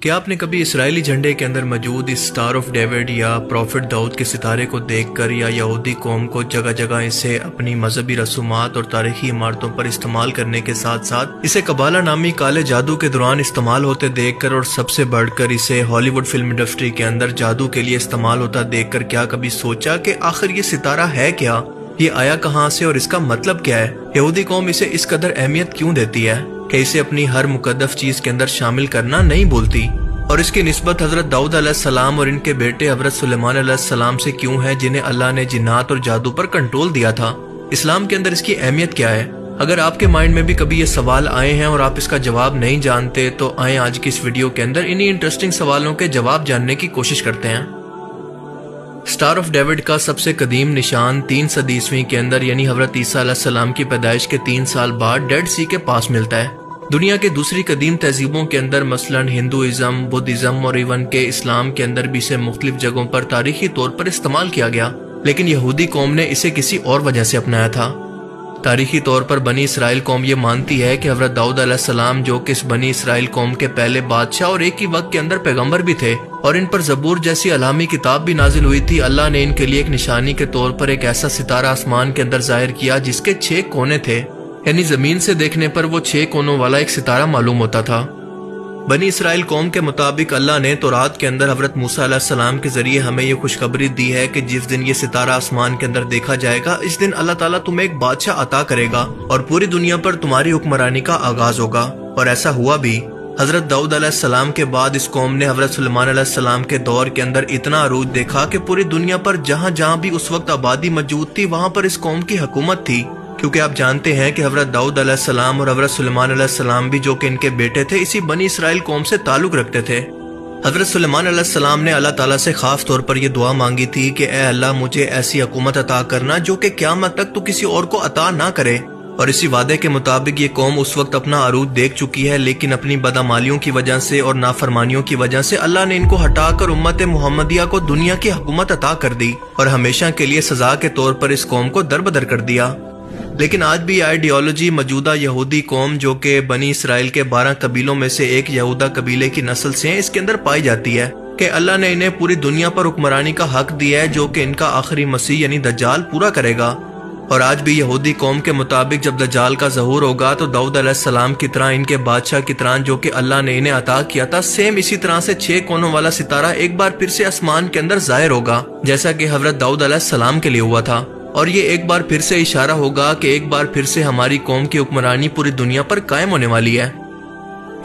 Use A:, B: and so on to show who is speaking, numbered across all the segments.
A: क्या आपने कभी इसराइली झंडे के अंदर मौजूद इस स्टार ऑफ डेविड या प्रॉफिट दाऊद के सितारे को देखकर या यहूदी कौम को जगह जगह इसे अपनी मजहबी रसूमात और तारीखी इमारतों पर इस्तेमाल करने के साथ साथ इसे कबाला नामी काले जादू के दौरान इस्तेमाल होते देखकर और सबसे बढ़कर इसे हॉलीवुड फिल्म इंडस्ट्री के अंदर जादू के लिए इस्तेमाल होता देखकर क्या कभी सोचा कि आखिर ये सितारा है क्या, ये आया कहाँ से और इसका मतलब क्या है? यहूदी कौम इसे इस कदर अहमियत क्यों देती है कि इसे अपनी हर मुकद्दस चीज के अंदर शामिल करना नहीं भूलती? और इसकी निस्बत हजरत दाऊद अलैहिस्सलाम और इनके बेटे हजरत सुलेमान अलैहिस्सलाम से क्यों है, जिन्हें अल्लाह ने जिन्नात और जादू पर कंट्रोल दिया था? इस्लाम के अंदर इसकी अहमियत क्या है? अगर आपके माइंड में भी कभी ये सवाल आए हैं और आप इसका जवाब नहीं जानते तो आए आज की इस वीडियो के अंदर इन्हीं इंटरेस्टिंग सवालों के जवाब जानने की कोशिश करते हैं। स्टार ऑफ डेविड का सबसे कदीम निशान 3 सदी ईस्वी के अंदर यानी हजरत ईसा अलैहिस्सलाम की पैदाइश के 3 साल बाद डेड सी के पास मिलता है। दुनिया के दूसरी कदीम तहजीबों के अंदर मसलन हिंदुइज्म, बुद्धिज्म और इवन के इस्लाम के अंदर भी इसे मुख्तलिफ जगहों पर तारीखी तौर पर इस्तेमाल किया गया, लेकिन यहूदी कौम ने इसे किसी और वजह से अपनाया था। तारीखी तौर पर बनी इसराइल कौम ये मानती है कि हजरत दाऊद अलैहिस्सलाम जो कि इस बनी इसराइल कौम के पहले बादशाह और एक ही वक्त के अंदर पैगंबर भी थे और इन पर ज़बूर जैसी अलामी किताब भी नाजिल हुई थी, अल्लाह ने इनके लिए एक निशानी के तौर पर एक ऐसा सितारा आसमान के अंदर जाहिर किया जिसके 6 कोने थे, यानी जमीन से देखने पर वो 6 कोनों वाला एक सितारा मालूम होता था। बनी इसराइल कौम के मुताबिक अल्लाह ने तौरात के अंदर हजरत मूसा अलैहिस्सलाम के जरिए हमें ये खुशखबरी दी है कि जिस दिन ये सितारा आसमान के अंदर देखा जाएगा इस दिन अल्लाह ताला तुम्हें एक बादशाह अता करेगा और पूरी दुनिया पर तुम्हारी हुक्मरानी का आगाज होगा। और ऐसा हुआ भी। हजरत दाऊद अलैहिस्सलाम के बाद इस कौम ने हजरत सुलेमान अलैहिस्सलाम के दौर के अंदर इतना अरूज देखा कि पूरी दुनिया पर जहाँ जहाँ भी उस वक्त आबादी मौजूद थी वहाँ पर इस कौम की हुकूमत थी, क्योंकि आप जानते हैं कि हजरत दाऊद अलैहिस्सलाम और हजरत सुलेमान अलैहिस्सलाम भी जो कि इनके बेटे थे इसी बनी इसराइल कौम से ताल्लुक रखते थे। हजरत सुलेमान अलैहिस्सलाम ने अल्लाह ताला से खास तौर पर यह दुआ मांगी थी कि ए अल्लाह मुझे ऐसी हुकूमत अता करना जो कि क़यामत तक तो किसी और को अता ना करे। और इसी वादे के मुताबिक ये कौम उस वक्त अपना अरूज देख चुकी है, लेकिन अपनी बदअमालियों की वजह से और नाफरमानियों की वजह से अल्लाह ने इनको हटाकर उम्मत मुहम्मदिया को दुनिया की हुकूमत अता कर दी और हमेशा के लिए सजा के तौर पर इस कौम को दरबदर कर दिया। लेकिन आज भी आइडियोलॉजी मौजूदा यहूदी कौम जो कि बनी इसराइल के 12 कबीलों में से एक यहूदा कबीले की नस्ल से है, इसके अंदर पाई जाती है कि अल्लाह ने इन्हें पूरी दुनिया पर हुक्मरानी का हक दिया है जो कि इनका आखिरी मसीह यानी दज्जाल पूरा करेगा। और आज भी यहूदी कौम के मुताबिक जब दज्जाल का ज़हूर होगा तो दाऊद अलैहिस्सलाम की तरह इनके बादशाह की तरह जो कि अल्लाह ने इन्हें अता किया था, सेम इसी तरह से 6 कोनों वाला सितारा एक बार फिर से आसमान के अंदर जाहिर होगा जैसा कि हजरत दाऊद अलैहिस्सलाम के लिए हुआ था। और ये एक बार फिर से इशारा होगा कि एक बार फिर से हमारी कौम की हुक्मरानी पूरी दुनिया पर कायम होने वाली है।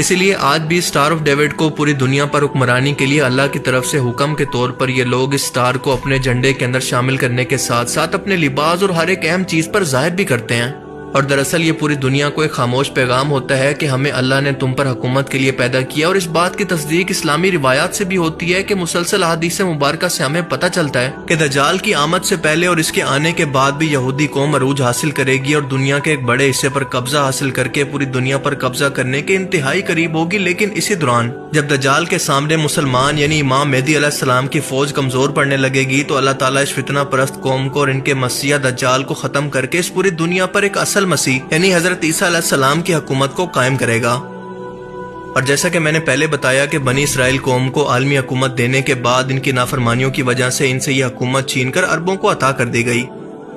A: इसीलिए आज भी स्टार ऑफ डेविड को पूरी दुनिया पर हुक्मरानी के लिए अल्लाह की तरफ से हुक्म के तौर पर ये लोग इस स्टार को अपने झंडे के अंदर शामिल करने के साथ साथ अपने लिबास और हर एक अहम चीज पर जाहिर भी करते हैं। और दरअसल ये पूरी दुनिया को एक खामोश पैगाम होता है कि हमें अल्लाह ने तुम पर हुकूमत के लिए पैदा किया। और इस बात की तस्दीक इस्लामी रिवायात से भी होती है कि मुसलसल हदीस मुबारका से हमें पता चलता है कि दज्जाल की आमद से पहले और इसके आने के बाद भी यहूदी कौम अरूज हासिल करेगी और दुनिया के एक बड़े हिस्से पर कब्जा हासिल करके पूरी दुनिया पर कब्जा करने के इंतहाई करीब होगी। लेकिन इसी दौरान जब दज्जाल के सामने मुसलमान यानी इमाम मेहदी अलैहिस्सलाम की फौज कमजोर पड़ने लगेगी तो अल्लाह ताला इस फितना परस्त कौम को और इनके मसीहा दज्जाल को खत्म करके इस पूरी दुनिया पर एक असल मसीह यानी हजरत ईसा अलैहिस्सलाम की हुकूमत को कायम करेगा। और जैसा कि मैंने पहले बताया कि बनी इसराइल कौम को आलमी हुकूमत देने के बाद इनकी नाफरमानियों की वजह से इनसे यह हुकूमत छीनकर अरबों को अता कर दी गई।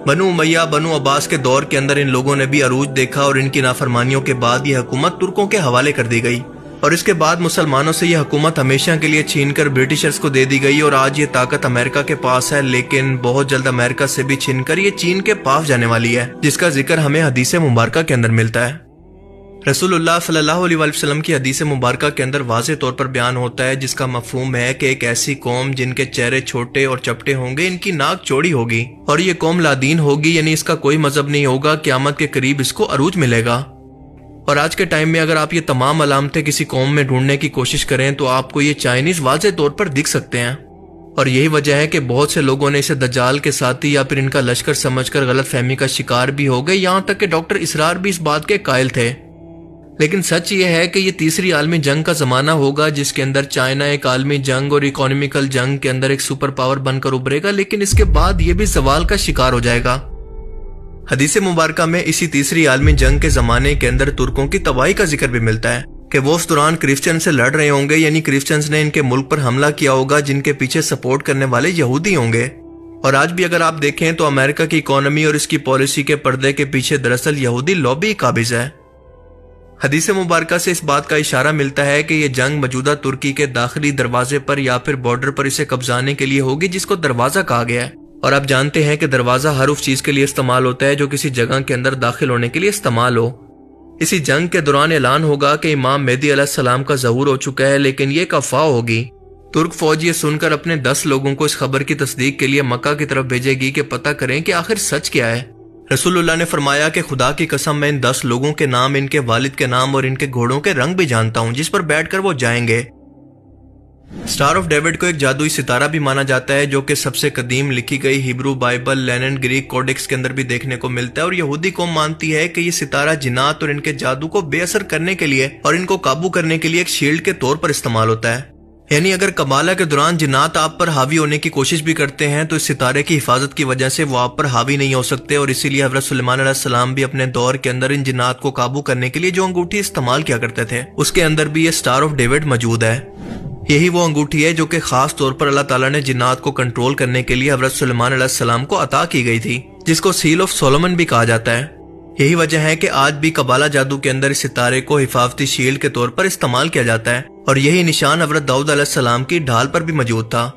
A: बनु उमैया बनु अब्बास के दौर के अंदर इन लोगों ने भी अरूज देखा और इनकी नाफरमानियों के बाद यह हुकूमत तुर्कों के हवाले कर दी गई और इसके बाद मुसलमानों से यह हुकूमत हमेशा के लिए छीनकर ब्रिटिशर्स को दे दी गई। और आज ये ताकत अमेरिका के पास है, लेकिन बहुत जल्द अमेरिका से भी छीनकर ये चीन के पास जाने वाली है, जिसका जिक्र हमें हदीस मुबारका के अंदर मिलता है। रसूलुल्लाह सल्लल्लाहु अलैहि वसल्लम की हदीस मुबारका के अंदर वाज़ेह तौर पर बयान होता है जिसका मफहूम है कि एक ऐसी कौम जिनके चेहरे छोटे और चपटे होंगे, इनकी नाक चौड़ी होगी और ये कौम लादीन होगी, यानी इसका कोई मजहब नहीं होगा, क़यामत के करीब इसको अरूज मिलेगा। और आज के टाइम में अगर आप ये तमाम अलामतें किसी कौम में ढूंढने की कोशिश करें तो आपको ये चाइनीज वाज़ेह तौर पर दिख सकते हैं। और यही वजह है कि बहुत से लोगों ने इसे दज्जाल के साथी या फिर इनका लश्कर समझकर गलत फहमी का शिकार भी हो गए, यहाँ तक कि डॉक्टर इसरार भी इस बात के कायल थे। लेकिन सच ये है कि ये तीसरी आलमी जंग का जमाना होगा जिसके अंदर चाइना एक आलमी जंग और इकोनॉमिकल जंग के अंदर एक सुपर पावर बनकर उभरेगा, लेकिन इसके बाद ये भी सवाल का शिकार हो जाएगा। हदीस मुबारका में इसी तीसरी आलमी जंग के जमाने के अंदर तुर्कों की तबाही का जिक्र भी मिलता है کہ وہ اس دوران کرسچن سے لڑ رہے ہوں گے، یعنی کرسچنز نے ان کے ملک پر حملہ کیا ہوگا جن کے پیچھے سپورٹ کرنے والے یہودی ہوں گے۔ اور آج بھی اگر آپ دیکھیں تو امریکہ کی اکانومی اور اس کی پالیسی کے پردے کے پیچھے دراصل یہودی لابی قابض ہے۔ حدیث مبارکہ سے اس بات کا اشارہ ملتا ہے کہ یہ جنگ موجودہ ترکی کے داخلی دروازے پر یا پھر بارڈر پر اسے قبضانے کے لیے ہوگی، جس کو دروازہ کہا گیا ہے۔ اور آپ جانتے ہیں کہ دروازہ ہر اس چیز کے لیے استعمال ہوتا ہے جو کسی جگہ کے اندر داخل ہونے کے لیے استعمال ہو۔ اسی جنگ کے دوران اعلان ہوگا کہ امام مہدی علیہ السلام کا ظہور ہو چکا ہے، لیکن یہ ایک افواہ ہوگی۔ ترک فوج یہ سن کر اپنے 10 لوگوں کو اس خبر کی تصدیق کے لیے مکہ کی طرف بھیجے گی کہ پتہ کریں کہ آخر سچ کیا ہے۔ رسول اللہ نے فرمایا کہ خدا کی قسم میں ان 10 لوگوں کے نام، ان کے والد کے نام اور ان کے گھوڑوں کے رنگ بھی جانتا ہوں جس پر بیٹھ کر وہ جائیں گے۔ سٹار آف ڈیوڈ کو ایک جادوئی ستارہ بھی مانا جاتا ہے جو کہ سب سے قدیم لکھی گئی ہیبرو بائبل لینن گریک کوڈکس کے اندر بھی دیکھنے کو ملتا ہے، اور یہودی قوم مانتی ہے کہ یہ ستارہ جنات اور ان کے جادو کو بے اثر کرنے کے لیے اور ان کو قابو کرنے کے لیے ایک شیلڈ کے طور پر استعمال ہوتا ہے۔ یعنی اگر قبالہ کے دوران جنات آپ پر حاوی ہونے کی کوشش بھی کرتے ہیں تو اس ستارے کی حفاظت کی وجہ سے وہ آپ پر حاوی نہیں ہو سکتے، اور اسی لیے حضرت سلیمان علیہ السلام بھی اپنے دور کے اندر ان جنات کو قابو کرنے کے لیے جو انگوٹھی استعمال کیا کرتے تھے اس کے اندر بھی یہ سٹار آف ڈیوڈ موجود ہے۔ یہی وہ انگوٹھی ہے جو کہ خاص طور پر اللہ تعالیٰ نے جنات کو کنٹرول کرنے کے لیے حضرت سلیمان علیہ السلام کو عطا کی گئی تھی، جس کو سیل آف سولومن بھی کہا جاتا ہے۔ یہی وجہ ہے کہ آج بھی قبالہ جادو کے اندر اس ستارے کو حفاظتی شیلڈ کے طور پر استعمال کیا جاتا ہے، اور یہی نشان حضرت داؤد علیہ السلام کی ڈھال پر بھی موجود تھا۔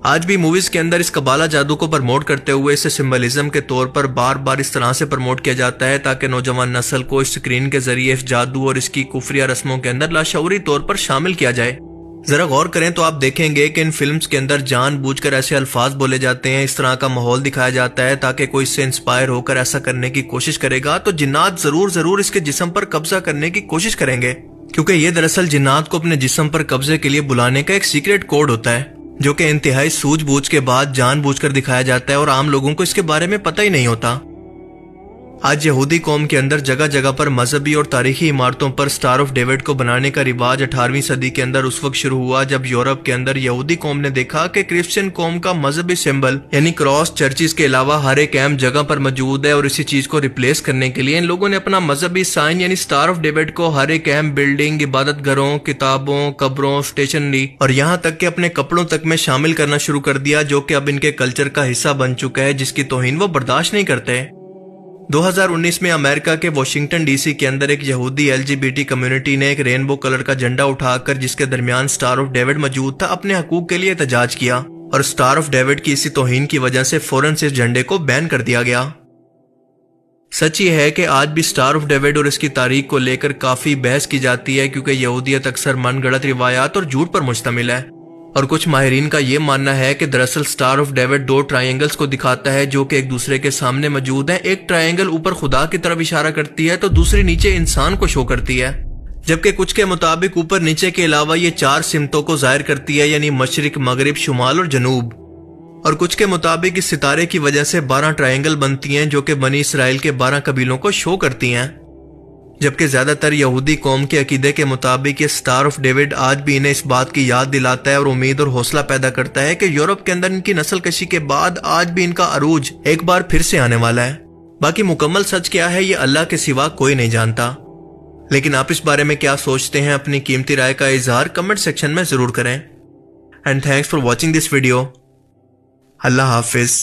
A: آج بھی موویز کے اندر اس قبالہ جادو کو پرموٹ کرتے ہوئے اسے سمبلزم کے طور پر بار بار اس طرح سے پرموٹ کیا جاتا ہے تاکہ نوجوان نسل کو اس سکرین کے ذریعے اس جادو اور اس کی کفریہ رسموں کے اندر لاشعوری طور پر شامل کیا جائے۔ ذرا غور کریں تو آپ دیکھیں گے کہ ان فلمز کے اندر جان بوجھ کر ایسے الفاظ بولے جاتے ہیں، اس طرح کا ماحول دکھایا جاتا ہے تاکہ کوئی اس سے انسپائر ہو کر ایسا کرنے کی کوشش کرے گا تو جنات ضرور اس کے جسم پر قبضہ کرنے کی کوشش کریں گے، کیونکہ یہ دراصل جنات کو اپنے جسم پر قبضے کے لیے بلانے کا ایک سیکریٹ کوڈ ہوتا ہے جو کہ انتہائی سوجھ بوجھ کے بعد جان بوجھ کر دکھایا جاتا ہے، اور عام لوگوں کو اس کے بارے میں پتہ ہی نہیں ہوتا۔ آج یہودی قوم کے اندر جگہ جگہ پر مذہبی اور تاریخی عمارتوں پر سٹار آف ڈیوڈ کو بنانے کا رواج 18ویں صدی کے اندر اس وقت شروع ہوا جب یورپ کے اندر یہودی قوم نے دیکھا کہ کرسچن قوم کا مذہبی سمبل یعنی کراس چرچز کے علاوہ ہر ایک اہم جگہ پر موجود ہے، اور اسی چیز کو ریپلیس کرنے کے لیے ان لوگوں نے اپنا مذہبی سائن یعنی سٹار آف ڈیوڈ کو ہر ایک اہم بلڈنگ، عبادت گھروں، کتابوں، قبروں، اسٹیشنری اور یہاں تک کہ اپنے کپڑوں تک میں شامل کرنا شروع کر دیا، جو کہ اب ان کے کلچر کا حصہ بن چکا ہے جس کی توہین وہ برداشت نہیں کرتے۔ 2019 میں امریکہ کے واشنگٹن ڈی سی کے اندر ایک یہودی LGBT کمیونٹی نے ایک رینبو کلر کا جھنڈا اٹھا کر جس کے درمیان سٹار آف ڈیوڈ موجود تھا اپنے حقوق کے لیے احتجاج کیا، اور سٹار آف ڈیوڈ کی اسی توہین کی وجہ سے فوراً سے اس جھنڈے کو بین کر دیا گیا۔ سچ یہ ہے کہ آج بھی سٹار آف ڈیوڈ اور اس کی تاریخ کو لے کر کافی بحث کی جاتی ہے، کیونکہ یہودیت اکثر من گڑت روایات اور جھوٹ پر مشتمل ہے، اور کچھ ماہرین کا یہ ماننا ہے کہ دراصل سٹار آف ڈیوڈ 2 ٹرائنگلز کو دکھاتا ہے جو کہ ایک دوسرے کے سامنے موجود ہیں۔ ایک ٹرائنگل اوپر خدا کی طرف اشارہ کرتی ہے تو دوسری نیچے انسان کو شو کرتی ہے، جبکہ کچھ کے مطابق اوپر نیچے کے علاوہ یہ 4 سمتوں کو ظاہر کرتی ہے، یعنی مشرق، مغرب، شمال اور جنوب، اور کچھ کے مطابق اس ستارے کی وجہ سے 12 ٹرائنگل بنتی ہیں جو کہ بنی اسرائیل کے 12 قبیلوں کو شو کرتی ہیں، جبکہ زیادہ تر یہودی قوم کے عقیدے کے مطابق یہ سٹار آف ڈیوڈ آج بھی انہیں اس بات کی یاد دلاتا ہے اور امید اور حوصلہ پیدا کرتا ہے کہ یورپ کے اندر ان کی نسل کشی کے بعد آج بھی ان کا عروج ایک بار پھر سے آنے والا ہے۔ باقی مکمل سچ کیا ہے یہ اللہ کے سوا کوئی نہیں جانتا، لیکن آپ اس بارے میں کیا سوچتے ہیں اپنی قیمتی رائے کا اظہار کمنٹ سیکشن میں ضرور کریں۔ And thanks for watching this video. اللہ حافظ۔